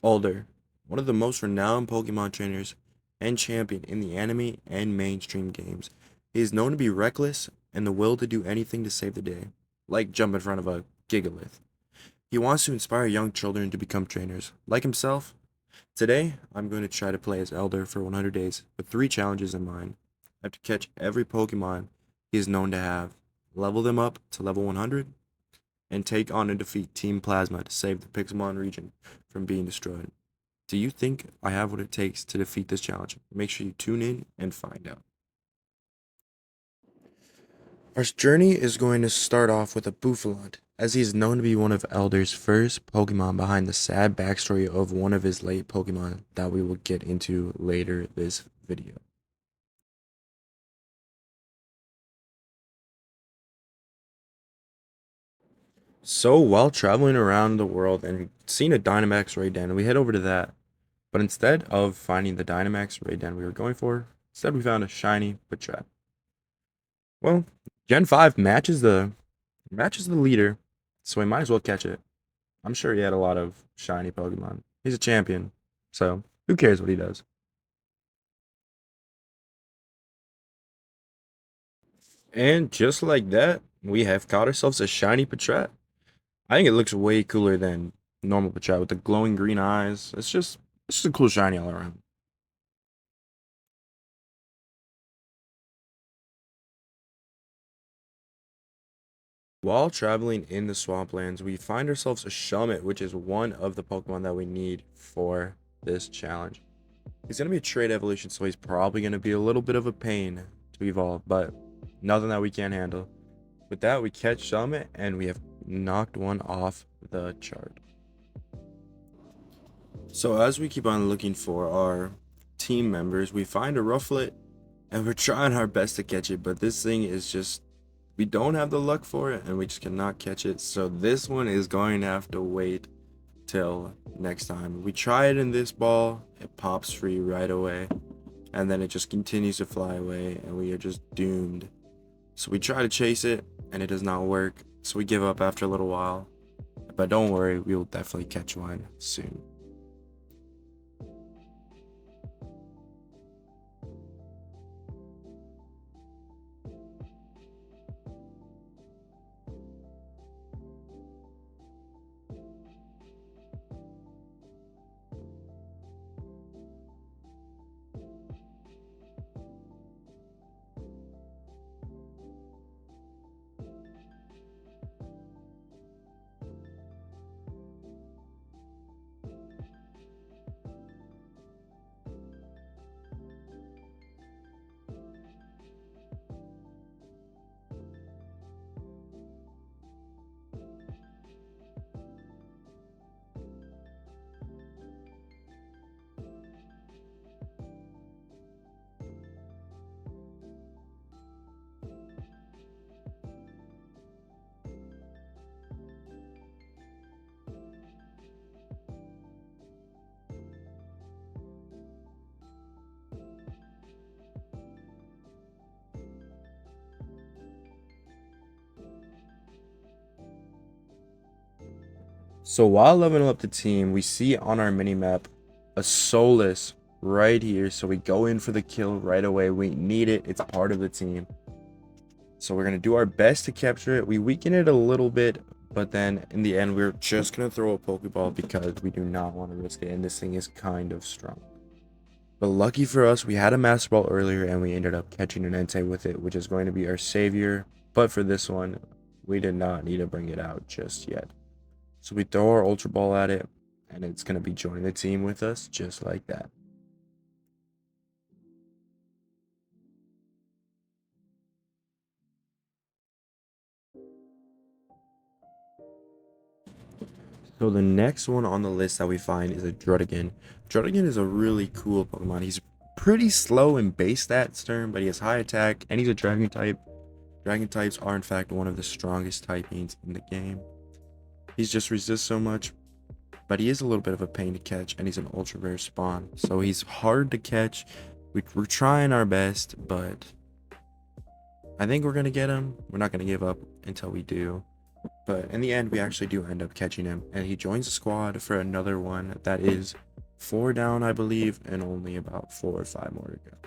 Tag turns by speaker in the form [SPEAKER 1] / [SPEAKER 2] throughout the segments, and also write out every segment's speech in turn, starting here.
[SPEAKER 1] Alder, one of the most renowned Pokemon trainers and champion in the anime and mainstream games. He is known to be reckless and the will to do anything to save the day, like jump in front of a gigalith. He wants to inspire young children to become trainers, like himself. Today, I'm going to try to play as Elder for 100 days with 3 challenges in mind. I have to catch every Pokemon he is known to have, level them up to level 100, and take on and defeat Team Plasma to save the Pixelmon region from being destroyed. Do you think I have what it takes to defeat this challenge? Make sure you tune in and find out. Our journey is going to start off with a Buffalant, as he is known to be one of Elder's first Pokemon behind the sad backstory of one of his late Pokemon that we will get into later this video. So while traveling around the world and seeing a Dynamax raid den, we head over to that. But instead of finding the Dynamax raid den we were going for, instead we found a shiny Patrat. Well, Gen 5 matches the leader, so we might as well catch it. I'm sure he had a lot of shiny Pokemon. He's a champion, so who cares what he does? And just like that, we have caught ourselves a shiny Patrat. I think it looks way cooler than normal Patrat with the glowing green eyes. It's just a cool shiny all around. While traveling in the swamplands, we find ourselves a Shelmet, which is one of the Pokemon that we need for this challenge. He's going to be a trait evolution, so he's probably going to be a little bit of a pain to evolve, but nothing that we can't handle. With that, we catch Shelmet, and we have knocked one off the chart. So as we keep on looking for our team members, we find a Rufflet, and we're trying our best to catch it, but this thing is just, we don't have the luck for it, and we just cannot catch it. So this one is going to have to wait till next time. We try it in this ball, it pops free right away, and then it just continues to fly away, and we are just doomed. So we try to chase it, and it does not work, so we give up after a little while. But don't worry, we will definitely catch one soon. So while leveling up the team, we see on our mini map a Solus right here. So we go in for the kill right away. We need it. It's part of the team. So we're going to do our best to capture it. We weaken it a little bit, but then in the end, we're just going to throw a Pokeball because we do not want to risk it. And this thing is kind of strong. But lucky for us, we had a Master Ball earlier and we ended up catching an Entei with it, which is going to be our savior. But for this one, we did not need to bring it out just yet. So we throw our Ultra Ball at it, and it's going to be joining the team with us just like that. So the next one on the list that we find is a Druddigon. Druddigon is a really cool Pokemon. He's pretty slow in base stats term, but he has high attack, and he's a Dragon type. Dragon types are in fact one of the strongest typings in the game. He's just resists so much, but he is a little bit of a pain to catch, and he's an ultra rare spawn, so he's hard to catch. We're trying our best, but I think we're gonna get him. We're not gonna give up until we do. But in the end, we actually do end up catching him, and he joins the squad for another one that is 4 down, I believe, and only about 4 or 5 more to go.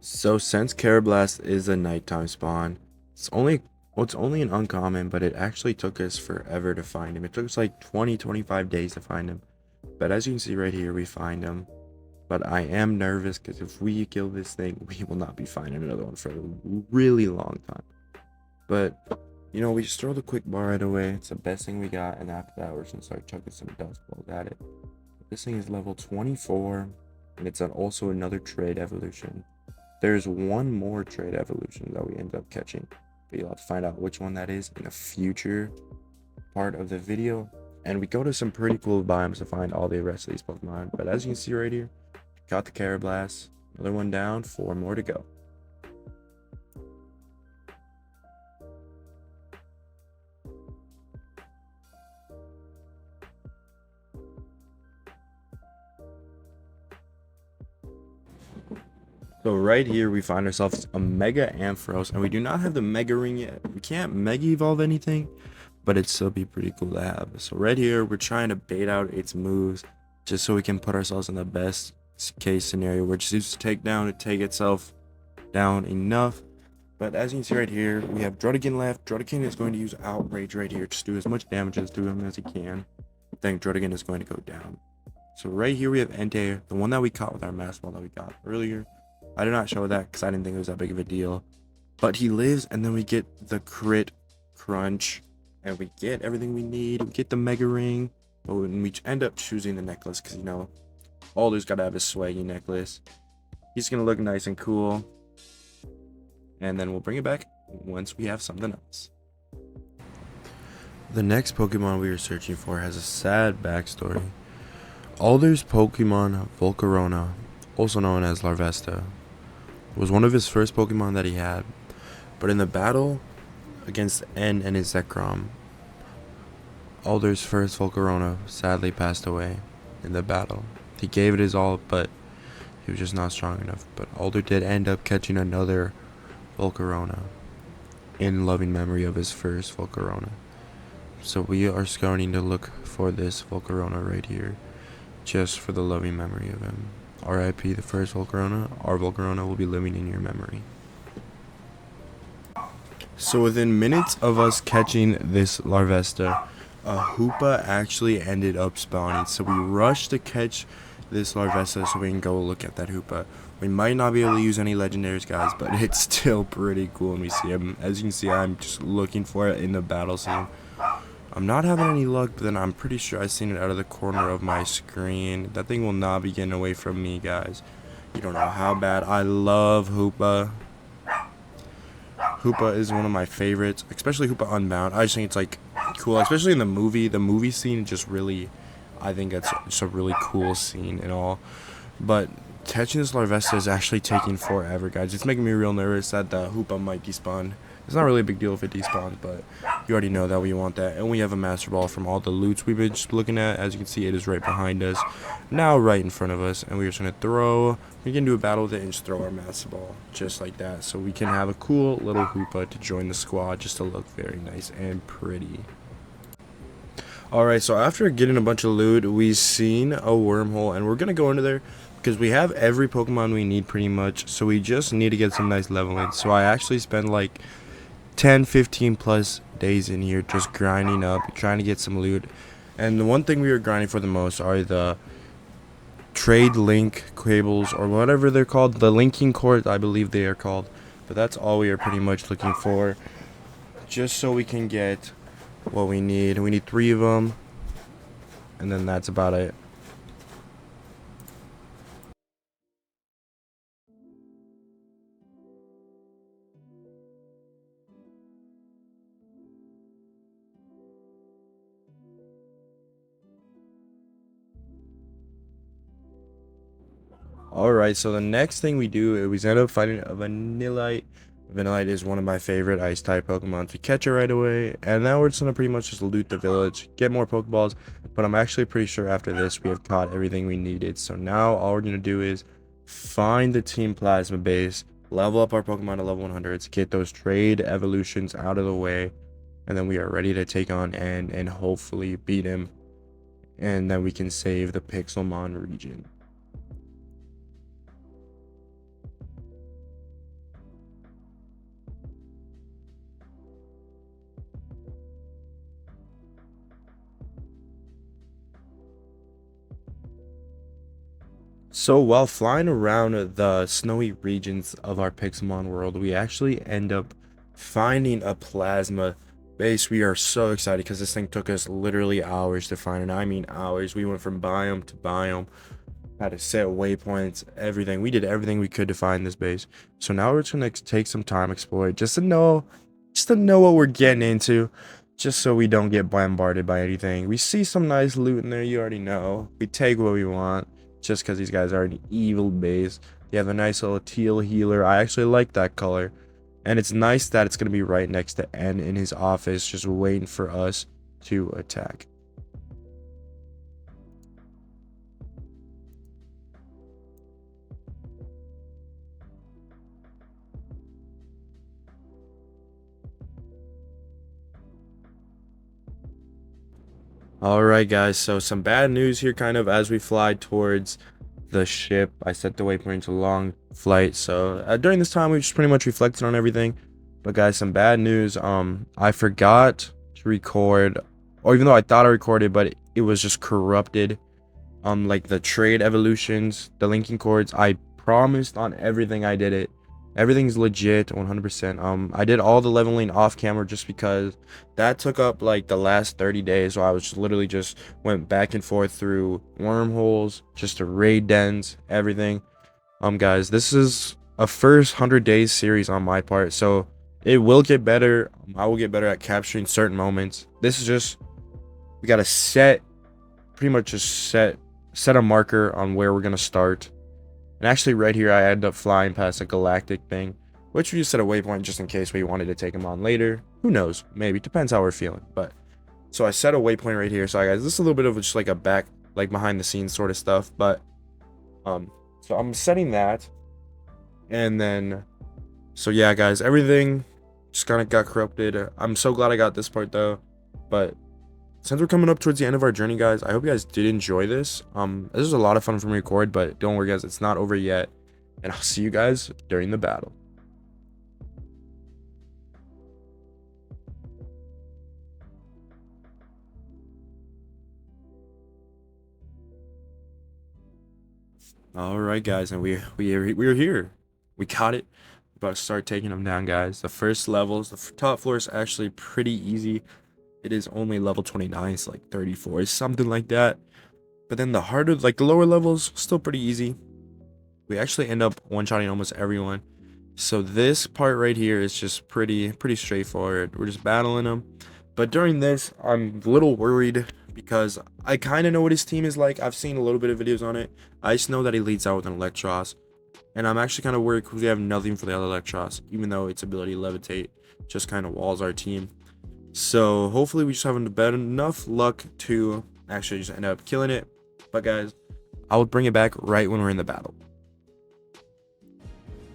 [SPEAKER 1] So since Carablast is a nighttime spawn, it's only an uncommon, but it actually took us forever to find him. It took us like 20-25 days to find him. But as you can see right here, we find him. But I am nervous because if we kill this thing, we will not be finding another one for a really long time. But you know, we just throw the quick bar right away. It's the best thing we got, and after that, we're just gonna start chucking some dust balls at it. This thing is level 24, and it's also another trade evolution. There's one more trade evolution that we end up catching, but you'll have to find out which one that is in a future part of the video. And we go to some pretty cool biomes to find all the rest of these Pokemon. But as you can see right here, got the Carablast, another one down, 4 more to go. So right here we find ourselves a Mega Ampharos, and we do not have the Mega Ring yet. We can't Mega Evolve anything, but it'd still be pretty cool to have. So right here we're trying to bait out its moves just so we can put ourselves in the best case scenario, which is to take down to take itself down enough. But as you can see right here, we have Drudigan left. Drudigan is going to use Outrage right here to do as much damage to him as he can. Then Drudigan is going to go down. So right here we have Entei, the one that we caught with our mass ball that we got earlier. I did not show that because I didn't think it was that big of a deal. But he lives, and then we get the crit crunch, and we get everything we need. We get the Mega Ring, but we end up choosing the necklace because, you know, Alder's got to have his swaggy necklace. He's going to look nice and cool. And then we'll bring it back once we have something else. The next Pokemon we are searching for has a sad backstory. Alder's Pokemon Volcarona, also known as Larvesta, was one of his first Pokemon that he had, but in the battle against N and his Zekrom, Alder's first Volcarona sadly passed away in the battle. He gave it his all, but he was just not strong enough. But Alder did end up catching another Volcarona in loving memory of his first Volcarona. So we are starting to look for this Volcarona right here, just for the loving memory of him. R.I.P. the first Volcarona. Our Volcarona will be living in your memory. So within minutes of us catching this Larvesta, a Hoopa actually ended up spawning. So we rushed to catch this Larvesta so we can go look at that Hoopa. We might not be able to use any legendaries, guys, but it's still pretty cool when we see him. As you can see, I'm just looking for it in the battle scene. I'm not having any luck, but then I'm pretty sure I've seen it out of the corner of my screen. That thing will not be getting away from me, guys. You don't know how bad I love Hoopa. Hoopa is one of my favorites, especially Hoopa Unbound. I just think it's like cool, especially in the movie. The movie scene just really, I think it's just a really cool scene and all. But catching this Larvesta is actually taking forever, guys. It's making me real nervous that the Hoopa might despawn. It's not really a big deal if it despawns, but you already know that we want that. And we have a Master Ball from all the loots we've been just looking at. As you can see, it is right behind us, now right in front of us. And we're just going to throw, we can do a battle with it and just throw our Master Ball just like that. So we can have a cool little Hoopa to join the squad just to look very nice and pretty. Alright, so after getting a bunch of loot, we've seen a wormhole, and we're going to go into there because we have every Pokemon we need pretty much. So we just need to get some nice leveling. So I actually spent like 10-15 plus days in here just grinding up, trying to get some loot. And the one thing we were grinding for the most are the trade link cables, or whatever they're called, the linking cords, I believe they are called. But that's all we are pretty much looking for, just so we can get what we need. We need 3 of them, and then that's about it. Alright, so the next thing we do is we end up fighting a Vanillite Vanillite is one of my favorite ice-type Pokemon to catch it right away, and now we're just gonna pretty much just loot the village, get more Pokeballs, but I'm actually pretty sure after this we have caught everything we needed. So now all we're gonna do is find the Team Plasma base, level up our Pokemon to level 100s, get those trade evolutions out of the way, and then we are ready to take on N and hopefully beat him, and then we can save the Pixelmon region. So while flying around the snowy regions of our Pixelmon world, we actually end up finding a plasma base. We are so excited because this thing took us literally hours to find, and I mean hours. We went from biome to biome, had to set waypoints, everything. We did everything we could to find this base. So now we're just gonna take some time explore it, just to know what we're getting into, just so we don't get bombarded by anything. We see some nice loot in there, you already know. We take what we want, just because these guys are an evil base. They have a nice little teal healer. I actually like that color. And it's nice that it's going to be right next to N in his office, just waiting for us to attack. Alright guys, so some bad news here kind of as we fly towards the ship. I set the waypoint to long flight, so during this time we just pretty much reflected on everything. But guys, some bad news. I forgot to record, or even though I thought I recorded, but it was just corrupted. Like the trade evolutions, the linking cords, I promised on everything I did it. Everything's legit 100%. I did all the leveling off camera just because that took up like the last 30 days. So I was just literally just went back and forth through wormholes just to raid dens, everything. Guys, this is a first 100 days series on my part, so it will get better. I will get better at capturing certain moments. This is just, we gotta pretty much just set a marker on where we're gonna start. And actually right here I end up flying past a galactic thing, which we just set a waypoint just in case we wanted to take him on later. Who knows, maybe, depends how we're feeling. But so I set a waypoint right here. So guys, this is a little bit of just like a behind the scenes sort of stuff. But so I'm setting that, and then so yeah guys, everything just kind of got corrupted. I'm so glad I got this part though. But since we're coming up towards the end of our journey, guys, I hope you guys did enjoy this. This was a lot of fun for me to record, but don't worry guys, it's not over yet, and I'll see you guys during the battle. All right guys, and we're here. We got it. We're about to start taking them down, guys. The first levels, the top floor is actually pretty easy. It is only level 29, so like 34, something like that. But then the harder, like the lower levels, still pretty easy. We actually end up one-shotting almost everyone. So this part right here is just pretty straightforward. We're just battling them. But during this, I'm a little worried because I kind of know what his team is like. I've seen a little bit of videos on it. I just know that he leads out with an Electros. And I'm actually kind of worried because we have nothing for the other Electros, even though its ability to levitate just kind of walls our team. So hopefully we just have enough luck to actually just end up killing it. But guys, I will bring it back right when we're in the battle.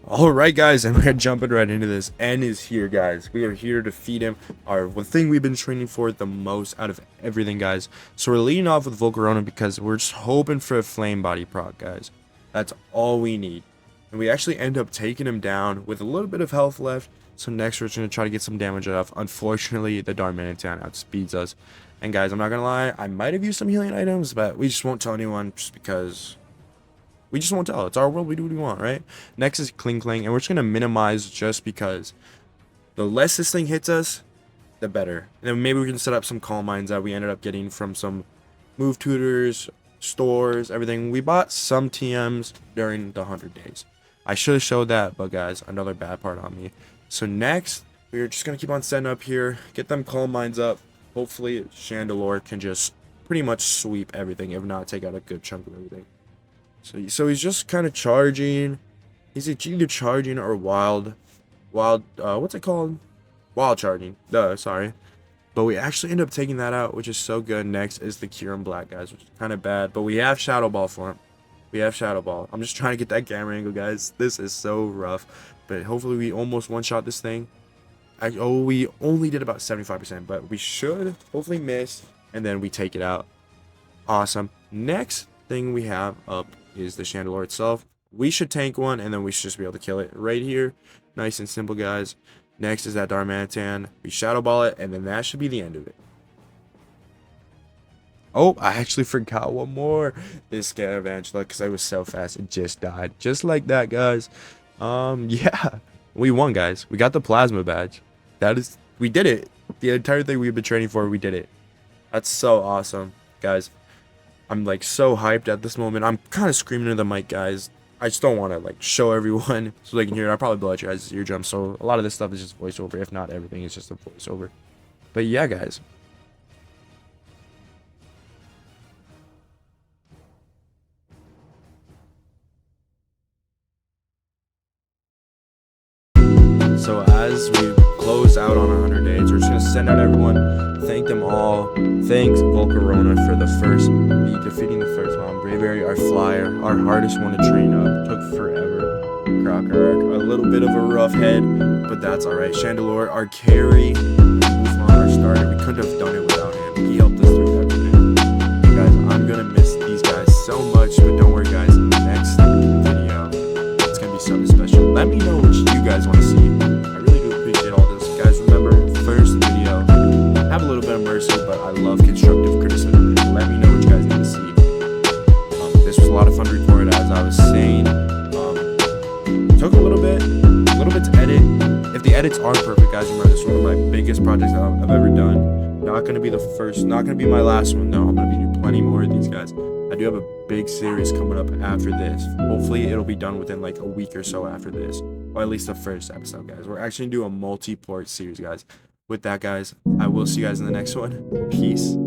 [SPEAKER 1] Alright guys, and we're jumping right into this. N is here, guys. We are here to defeat him. Our one thing we've been training for the most out of everything, guys. So we're leading off with Volcarona because we're just hoping for a flame body proc, guys. That's all we need. And we actually end up taking him down with a little bit of health left. So next we're just going to try to get some damage off. Unfortunately, the Darmanitan outspeeds us. And guys, I'm not going to lie, I might have used some healing items, but we just won't tell anyone just because we just won't tell. It's our world, we do what we want, right? Next is Kling Kling, and we're just going to minimize just because the less this thing hits us, the better. And then maybe we can set up some calm mines that we ended up getting from some move tutors, stores, everything. We bought some TMs during the 100 days. I should have showed that, but guys, another bad part on me. So next, we're just going to keep on setting up here, get them calm mines up. Hopefully, Chandelure can just pretty much sweep everything, if not take out a good chunk of everything. So he's just kind of charging. He's either charging or wild. wild, what's it called? Wild charging. Sorry. But we actually end up taking that out, which is so good. Next is the Kieran Black, guys, which is kind of bad. But we have Shadow Ball for him. We have Shadow Ball. I'm just trying to get that camera angle, guys. This is so rough. But hopefully we almost one-shot this thing. We only did about 75%, but we should hopefully miss. And then we take it out. Awesome. Next thing we have up is the Chandelure itself. We should tank one, and then we should just be able to kill it right here. Nice and simple, guys. Next is that Darmanitan. We Shadow Ball it, and then that should be the end of it. Oh, I actually forgot one more. This Scaravantula, because I was so fast, it just died. Just like that, guys. Yeah. We won, guys. We got the Plasma badge. We did it. The entire thing we've been training for, we did it. That's so awesome, guys. I'm like so hyped at this moment. I'm kind of screaming into the mic, guys. I just don't want to like show everyone so they can hear it. I'll probably blow out your guys' eardrums. So a lot of this stuff is just voiceover. If not everything is just a voiceover. But yeah, guys. So as we close out on 100 days, we're just gonna send out everyone, thank them all. Thanks Volcarona for defeating the first one. Braveberry, our flyer, our hardest one to train up, took forever. Crocodile, a little bit of a rough head, but that's all right. Chandelure, our carry, Buffon, our starter. We couldn't have done it without him. He helped us through everything. Guys, I'm gonna miss these guys so much, but don't worry, guys. In the next video, it's gonna be something special. Let me know what you guys want to see. I really do appreciate all this, guys. Remember, first video, have a little bit of mercy, but I love constructive criticism. Let me know what you guys need to see. This was a lot of fun to record, as I was saying. Took a little bit to edit. If the edits aren't perfect, guys, remember this is one of my biggest projects that I've ever done. Not gonna be the first, not gonna be my last one. No, I'm gonna be doing plenty more of these, guys. I do have a big series coming up after this. Hopefully it'll be done within like a week or so after this, or at least the first episode, guys. We're actually gonna do a multi-port series, guys. With that, guys, I will see you guys in the next one. Peace.